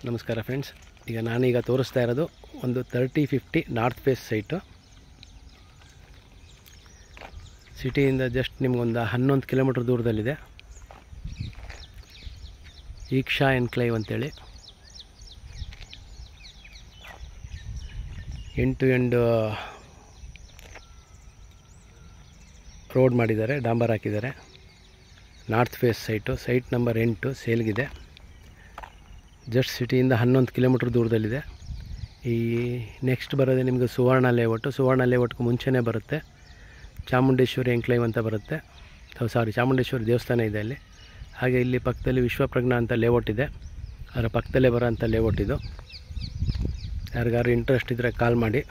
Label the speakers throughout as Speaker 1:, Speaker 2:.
Speaker 1: ನಮಸ್ಕಾರ ಫ್ರೆಂಡ್ಸ್. ಈಗ ನಾನೀಗ ತೋರಿಸ್ತಾ ಇರೋದು ಒಂದು 3050 ನಾರ್ತ್ ಫೇಸ್ ಸೈಟು. ಸಿಟಿಯಿಂದ ಜಸ್ಟ್ ನಿಮಗೊಂದು 11 ಕಿಲೋಮೀಟ್ರ್ ದೂರದಲ್ಲಿದೆ. ಈಕ್ಷಾ ಎನ್ಕ್ಲೇವ್ ಅಂತೇಳಿ ಎಂಡ್ ಟು ಎಂಡ್ ರೋಡ್ ಮಾಡಿದ್ದಾರೆ, ಡಾಂಬರ್ ಹಾಕಿದ್ದಾರೆ. North face site, site number 8 ಸೇಲ್ಗಿದೆ. ಜಸ್ಟ್ ಸಿಟಿಯಿಂದ 11 ಕಿಲೋಮೀಟ್ರ್ ದೂರದಲ್ಲಿದೆ. ಈ ನೆಕ್ಸ್ಟ್ ಬರೋದೇ ನಿಮಗೆ ಸುವರ್ಣ ಲೇಔಟು. ಸುವರ್ಣ ಲೇಔಟ್ಗೂ ಮುಂಚೆನೇ ಬರುತ್ತೆ ಚಾಮುಂಡೇಶ್ವರಿ ಎನ್ಕ್ಲೇವ್ ಅಂತ ಬರುತ್ತೆ. ಚಾಮುಂಡೇಶ್ವರಿ ದೇವಸ್ಥಾನ ಇದೆ ಅಲ್ಲಿ. ಹಾಗೆ ಇಲ್ಲಿ ಪಕ್ಕದಲ್ಲಿ ವಿಶ್ವಪ್ರಜ್ಞಾ ಅಂತ ಲೇಔಟ್ ಇದೆ, ಅದರ ಪಕ್ಕದಲ್ಲೇ ಬರೋಂಥ ಲೇಔಟ್ ಇದು. ಯಾರಿಗಾರು ಇಂಟ್ರೆಸ್ಟ್ ಇದ್ದರೆ ಕಾಲ್ ಮಾಡಿ.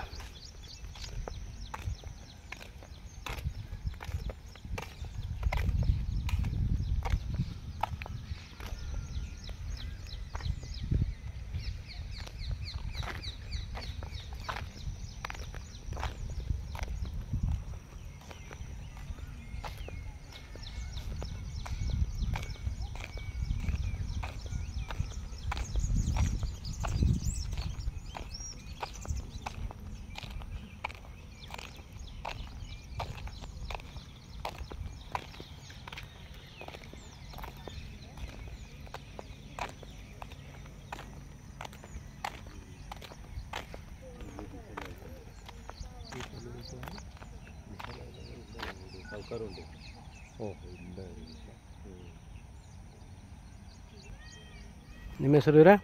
Speaker 1: ನಿಮ್ಮ ಹೆಸರು ಇವರೇ?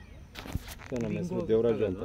Speaker 2: ನಮ್ಮ ಹೆಸರು ದೇವರಾಜು ಅಂತ.